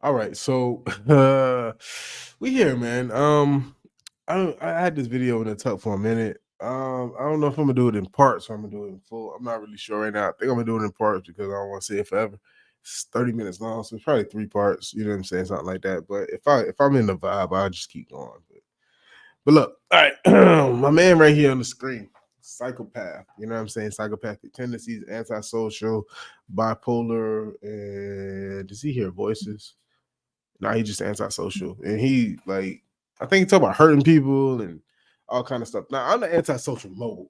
All right, so we here, man. I had this video in the tuck for a minute. I don't know if I'm gonna do it in parts or I'm gonna do it in full. I'm not really sure right now. I think I'm gonna do it in parts because I don't want to say it forever. It's 30 minutes long, so it's probably 3 parts. You know what I'm saying, something like that. But if I'm in the vibe, I'll just keep going. But look, all right, my man right here on the screen, psychopath. You know what I'm saying? Psychopathic tendencies, antisocial, bipolar, and does he hear voices? No, he just antisocial, and he like I think he talk about hurting people and all kind of stuff. Now I'm the antisocial mogul.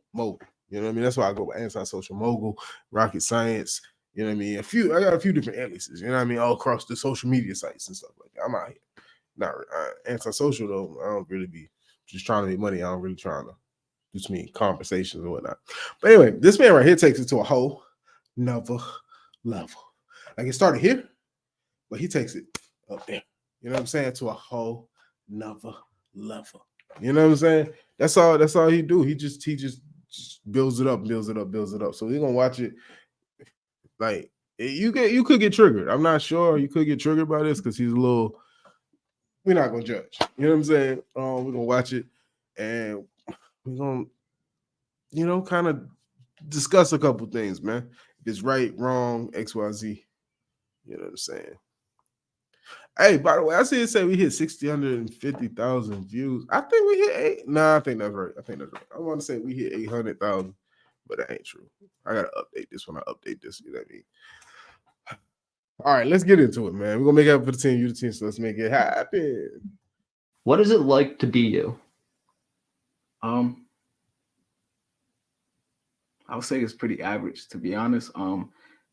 You know what I mean? That's why I go with antisocial mogul, rocket science. You know what I mean? I got a few different aliases. You know what I mean? All across the social media sites and stuff like that. I'm out here. Not antisocial though. I don't really be just trying to make money. I don't really trying to do too many conversations and whatnot. But anyway, this man right here takes it to a whole nother level. Like it started here, but he takes it up there. You know what I'm saying? To a whole nother level. You know what I'm saying? That's all he do. He just builds it up, builds it up, builds it up. So we're gonna watch it. Like you could get triggered. I'm not sure. You could get triggered by this because he's a little. We're not gonna judge. You know what I'm saying? We're gonna watch it and we're gonna, kind of discuss a couple things, man. If it's right, wrong, XYZ. You know what I'm saying? Hey, by the way, I see it say we hit 650,000 views. I think we hit eight. Nah, I think that's right. I want to say we hit 800,000, but that ain't true. I gotta update this when I update this. You know what I mean? All right, let's get into it, man. We're gonna make it up for the team, you the team, so let's make it happen. What is it like to be you? I would say it's pretty average, to be honest.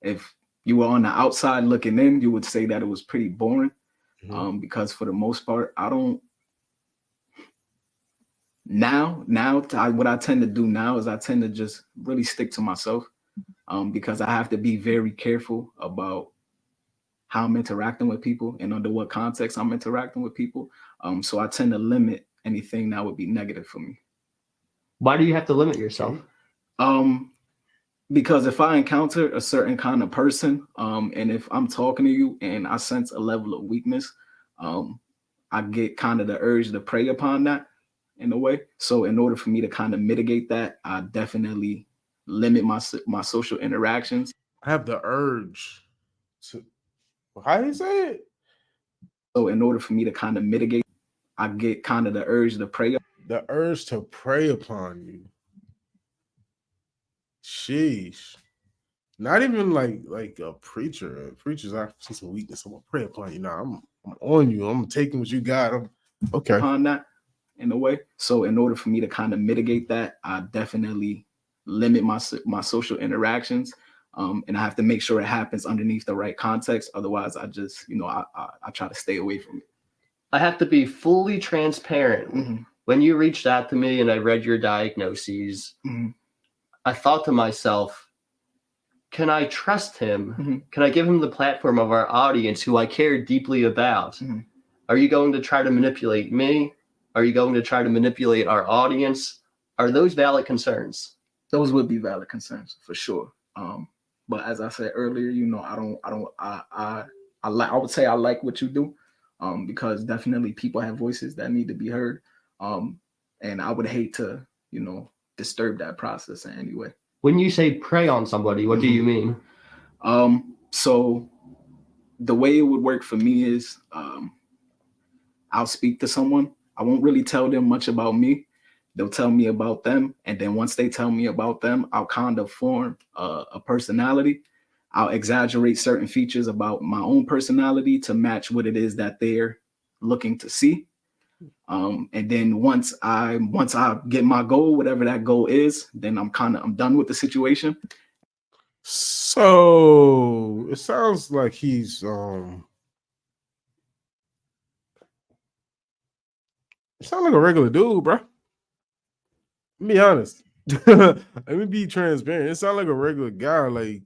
If you were on the outside looking in, you would say that it was pretty boring. Because for the most part, I don't. What I tend to do now is I tend to just really stick to myself, because I have to be very careful about how I'm interacting with people and under what context I'm interacting with people. So I tend to limit anything that would be negative for me. Why do you have to limit yourself? Because if I encounter a certain kind of person, and if I'm talking to you and I sense a level of weakness, I get kind of the urge to prey upon that in a way. So in order for me to kind of mitigate that, I definitely limit my social interactions. I have the urge to. How do you say it? So in order for me to kind of mitigate, I get kind of the urge to prey. The urge to prey upon you. Sheesh. Not even like a preacher. Preachers, I see some weakness. I'm gonna pray upon you. Now I'm on you. I'm taking what you got. I'm okay. Upon that in a way. So in order for me to kind of mitigate that, I definitely limit my social interactions. And I have to make sure it happens underneath the right context. Otherwise, I just, I try to stay away from it. I have to be fully transparent. Mm-hmm. When you reached out to me and I read your diagnoses, mm-hmm. I thought to myself, can I trust him? Mm-hmm. Can I give him the platform of our audience who I care deeply about? Mm-hmm. Are you going to try to manipulate me? Are you going to try to manipulate our audience? Are those valid concerns? Those would be valid concerns for sure. But as I said earlier, I would say I like what you do, because definitely people have voices that need to be heard. And I would hate to, disturb that process in any way. When you say prey on somebody, what do you mean? So the way it would work for me is, I'll speak to someone. I won't really tell them much about me. They'll tell me about them. And then once they tell me about them, I'll kind of form a personality. I'll exaggerate certain features about my own personality to match what it is that they're looking to see. And then once I get my goal, whatever that goal is, then I'm done with the situation. So it sounds like he's it sounds like a regular dude, bro. Let me be honest. Let me be transparent. It sounds like a regular guy, like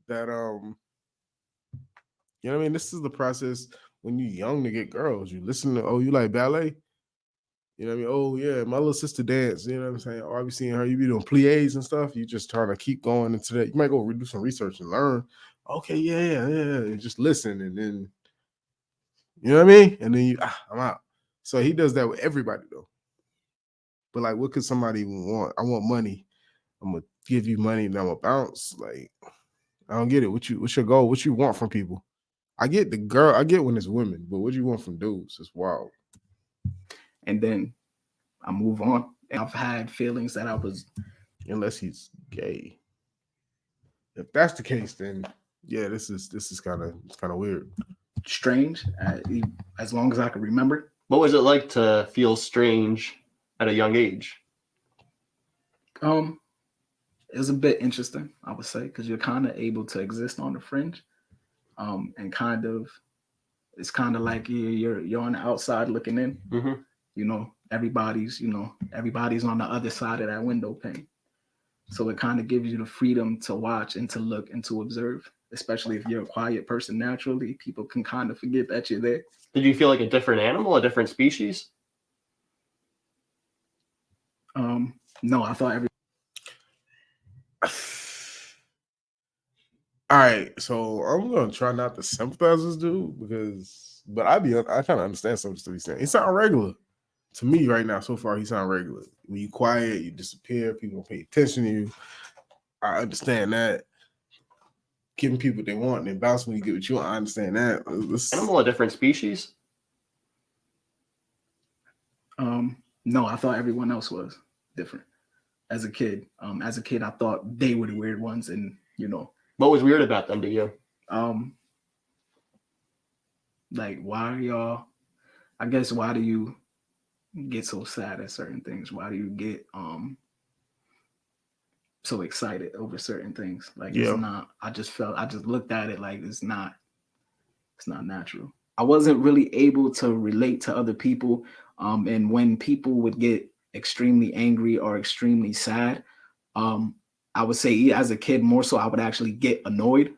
that. You know what I mean? This is the process when you're young to get girls. You listen to, oh, you like ballet? You know what I mean? Oh, yeah, my little sister dance. You know what I'm saying? Oh, I be seeing her. You be doing plies and stuff. You just trying to keep going into that. You might go do some research and learn. Okay, yeah. And just listen. And then You know what I mean? And then I'm out. So he does that with everybody though. But like, what could somebody even want? I want money. I'm gonna give you money and I'm gonna bounce. Like, I don't get it. What's your goal? What you want from people? I get the girl, I get when it's women, but what you want from dudes? It's wild. And then I move on. And I've had feelings that I was, unless he's gay. If that's the case, then yeah, this is kind of weird. Strange, as long as I can remember. What was it like to feel strange at a young age? It was a bit interesting, I would say, because you're kind of able to exist on the fringe, and it's kind of like you're on the outside looking in. Mm-hmm. You know, everybody's on the other side of that window pane, so it kind of gives you the freedom to watch and to look and to observe. Especially if you're a quiet person naturally, people can kind of forget that you're there. Did you feel like a different animal, a different species? No, I thought All right, so I'm gonna try not to sympathize with this dude but I kind of understand some stuff he's saying. He sound regular to me right now. So far, he sound regular. When you quiet, you disappear. People don't pay attention to you. I understand that. Giving people what they want and then bounce when you get what you want. I understand that. Animal, a different species? No, I thought everyone else was different. As a kid, I thought they were the weird ones, and what was weird about them to you? Like, why are y'all? I guess why do you get so sad at certain things? Why do you get so excited over certain things? Like, It's not. I just looked at it like it's not natural. I wasn't really able to relate to other people, and when people would get extremely angry or extremely sad, I would say as a kid more so I would actually get annoyed,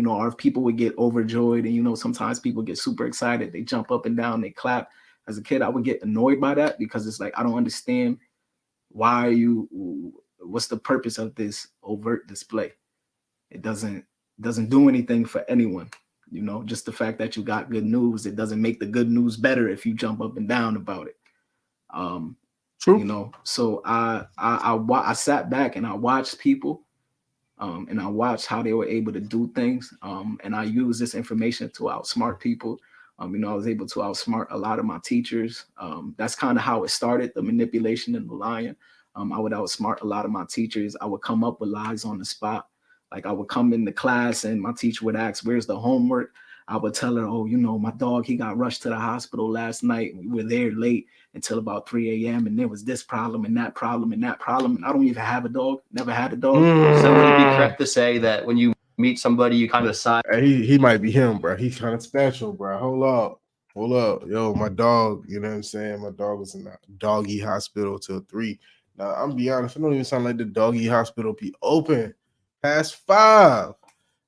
or if people would get overjoyed, and sometimes people get super excited, they jump up and down, they clap. As a kid, I would get annoyed by that because it's like, I don't understand what's the purpose of this overt display? It doesn't do anything for anyone. Just the fact that you got good news, it doesn't make the good news better if you jump up and down about it. True. So I sat back and I watched people, and I watched how they were able to do things, and I used this information to outsmart people. I was able to outsmart a lot of my teachers. That's kind of how it started, the manipulation and the lying. I would outsmart a lot of my teachers. I would come up with lies on the spot. Like, I would come into class and my teacher would ask, "Where's the homework?" I would tell her, "Oh, my dog, he got rushed to the hospital last night. We were there late until about 3 a.m. and there was this problem and that problem and that problem. And I don't even have a dog, never had a dog." So would it be correct to say that when you meet somebody, you kind of decide? He might be him, bro. He's kind of special, bro. Hold up. Yo, my dog, you know what I'm saying? My dog was in the doggy hospital till 3. Now, I'm be honest, it don't even sound like the doggy hospital be open past 5.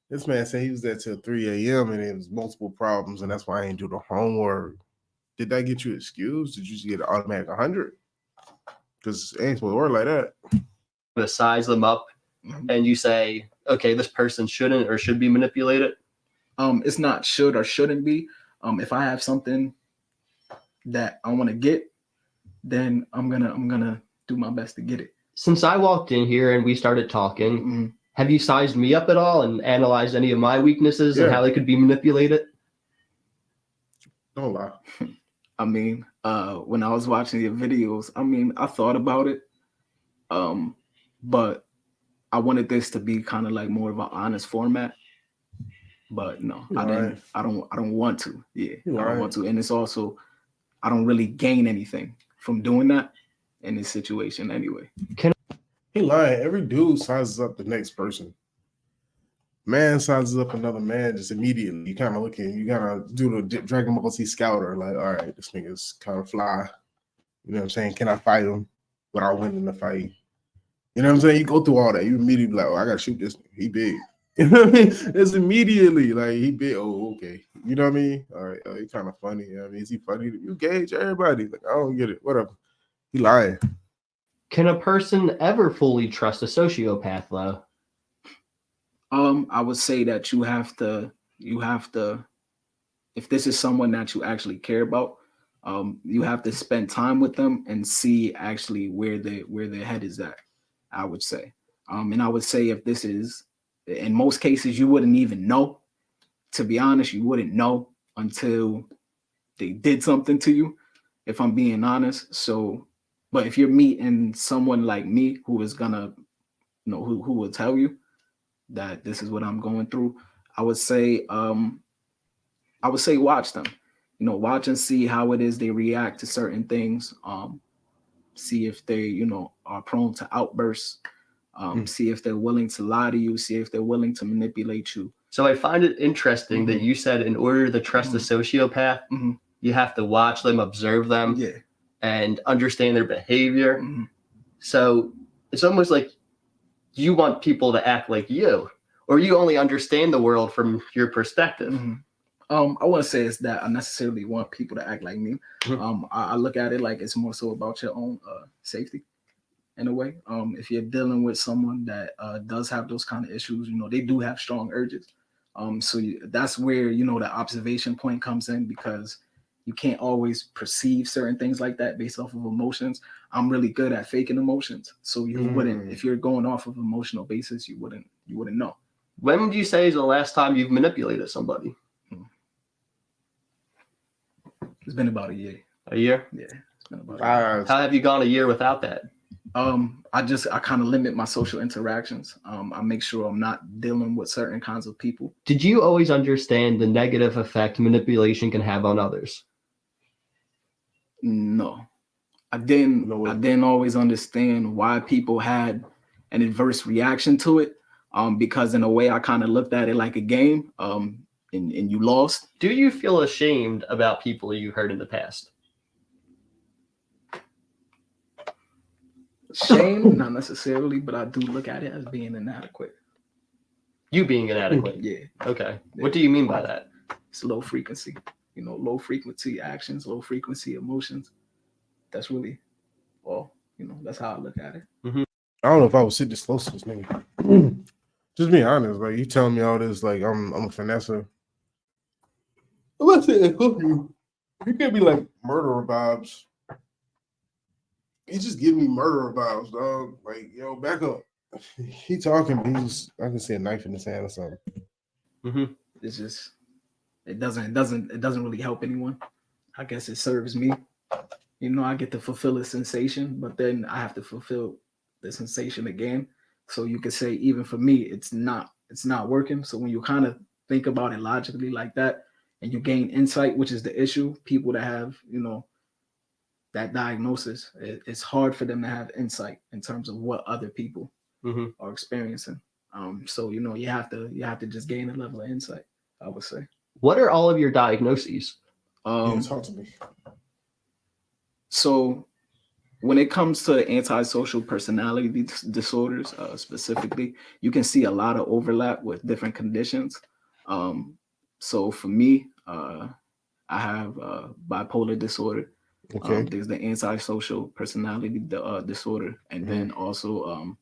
This man said he was there till 3 a.m. and it was multiple problems, and that's why I ain't do the homework. Did that get you excused? Did you just get an automatic 100? Because it ain't supposed to work like that. To size them up, and you say, okay, this person shouldn't or should be manipulated? It's not should or shouldn't be. If I have something that I want to get, then I'm gonna do my best to get it. Since I walked in here and we started talking, have you sized me up at all and analyzed any of my weaknesses and how they could be manipulated? Don't lie. I mean, when I was watching your videos, I thought about it, but I wanted this to be kind of like more of an honest format. But no, I didn't. I don't want to. Yeah, I don't want to. And it's also, I don't really gain anything from doing that in this situation anyway. He lying. Every dude sizes up the next person. Man sizes up another man just immediately. You kind of do the Dragon Ball Z scouter. Like, all right, this nigga's kind of fly. You know what I'm saying? Can I fight him without winning the fight? You know what I'm saying? You go through all that. You immediately like, oh, I got to shoot this nigga. He big. You know what I mean? It's immediately like, he big. Oh, okay. You know what I mean? All right. Oh, he kind of funny. You know what I mean? Is he funny? You gauge everybody. Like, I don't get it. Whatever. He lying. Can a person ever fully trust a sociopath, though? I would say that you have to if this is someone that you actually care about, you have to spend time with them and see actually where their head is at, I would say. And I would say if this is, in most cases, you wouldn't even know. To be honest, you wouldn't know until they did something to you, if I'm being honest. So, but if you're meeting someone like me who is gonna, who will tell you that this is what I'm going through, I would say watch them. Watch and see how it is they react to certain things. See if they, are prone to outbursts. See if they're willing to lie to you. See if they're willing to manipulate you. So I find it interesting that you said in order to trust a sociopath, you have to watch them, observe them, and understand their behavior. So it's almost like you want people to act like you, or you only understand the world from your perspective. I wouldn't say it's that I necessarily want people to act like me. I look at it like it's more so about your own safety in a way. If you're dealing with someone that does have those kind of issues, they do have strong urges. So that's where, the observation point comes in, because you can't always perceive certain things like that based off of emotions. I'm really good at faking emotions. So you wouldn't, if you're going off of emotional basis, you wouldn't know. When would you say is the last time you've manipulated somebody? It's been about a year. A year? Yeah, it's been about a year. How have you gone a year without that? I kind of limit my social interactions. I make sure I'm not dealing with certain kinds of people. Did you always understand the negative effect manipulation can have on others? No, I didn't always understand why people had an adverse reaction to it. Because in a way I kind of looked at it like a game. And you lost. Do you feel ashamed about people you hurt in the past? Shame, not necessarily, but I do look at it as being inadequate. You being inadequate? Yeah. Okay. Yeah. What do you mean by that? It's low frequency. Low frequency actions, low frequency emotions. That's really, that's how I look at it. I don't know if I would sit this close to this nigga. Just being honest, like you telling me all this, like I'm a finesser. Let's say you can't be like murderer vibes. He just give me murderer vibes, dog. Like, yo, back up. He talking, but I can see a knife in his hand or something. It's just, it doesn't really help anyone. I guess it serves me. I get to fulfill a sensation, but then I have to fulfill the sensation again. So you could say, even for me, it's not working. So when you kind of think about it logically like that, and you gain insight, which is the issue, people that have, that diagnosis, it's hard for them to have insight in terms of what other people are experiencing. So, you have to just gain a level of insight, I would say. What are all of your diagnoses? Talk to me. So when it comes to antisocial personality disorders, specifically, you can see a lot of overlap with different conditions. So for me, I have bipolar disorder. Okay. There's the antisocial personality disorder, and then also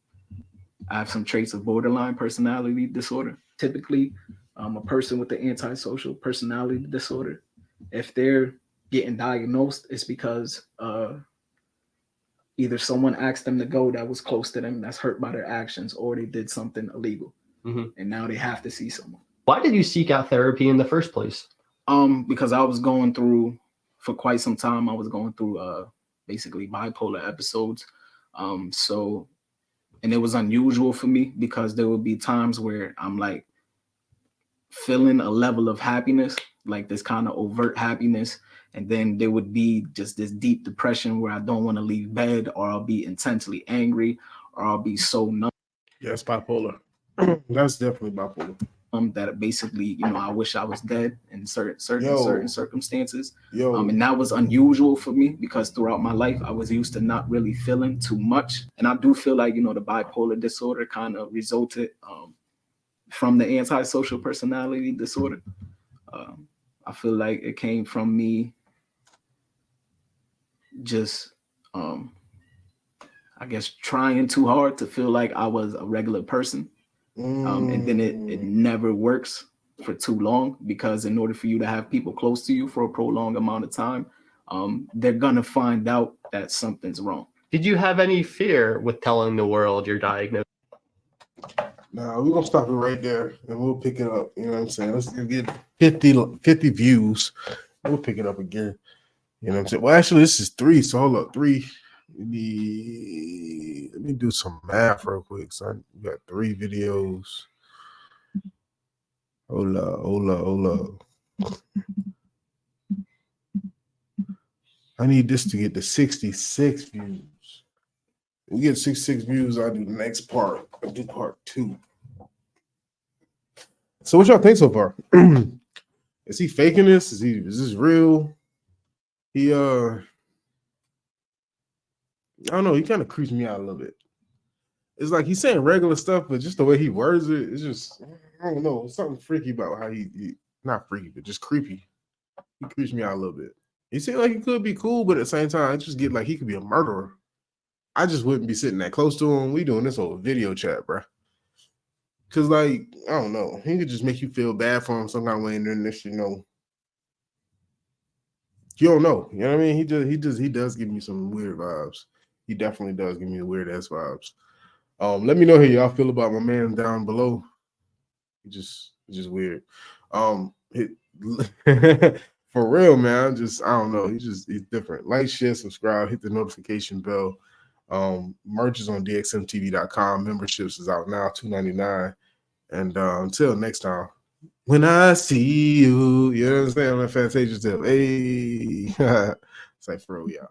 I have some traits of borderline personality disorder. Typically, a person with the antisocial personality disorder, if they're getting diagnosed, it's because either someone asked them to go that was close to them, that's hurt by their actions, or they did something illegal, and now they have to see someone. Why did you seek out therapy in the first place? Because I was going through, for quite some time, I was going through basically bipolar episodes. And it was unusual for me because there would be times where I'm like feeling a level of happiness, like this kind of overt happiness. And then there would be just this deep depression where I don't want to leave bed, or I'll be intensely angry, or I'll be so numb. Yes, bipolar. That's definitely bipolar. That basically, I wish I was dead in certain circumstances. And that was unusual for me because throughout my life, I was used to not really feeling too much. And I do feel like, the bipolar disorder kind of resulted from the antisocial personality disorder. I feel like it came from me just, I guess, trying too hard to feel like I was a regular person. And then it never works. for too long, because in order for you to have people close to you for a prolonged amount of time, they're gonna find out that something's wrong. Did you have any fear with telling the world your diagnosis? Nah, we're gonna stop it right there and we'll pick it up. You know what I'm saying? Let's get 50 views. We'll pick it up again. You know what I'm saying? Well, actually, this is 3, so hold up. 3. Let me do some math real quick, son. We got 3 videos. Hold up. I need this to get to 66 views. We get 66 views, I'll do the next part. I'll do part 2. So what y'all think so far? Is he faking this? Is this real? He I don't know, he kind of creeps me out a little bit. It's like he's saying regular stuff, but just the way he words it, it's just, I don't know, something freaky about how he not freaky, but just creepy. He creeps me out a little bit. He seems like he could be cool, but at the same time, I just get like he could be a murderer. I just wouldn't be sitting that close to him. We doing this over video chat, bro. Cause like, I don't know, he could just make you feel bad for him some kind of way, and then this, you know. You don't know. You know what I mean? He does give me some weird vibes. He definitely does give me weird ass vibes. Let me know how y'all feel about my man down below. He's just weird. For real, man. I don't know. He's different. Like, share, subscribe, hit the notification bell. Merch is on DXMTV.com. Memberships is out now, $2.99. And until next time, when I see you, you know what I'm saying? On that Fantasia tip. Hey, it's like for real, y'all.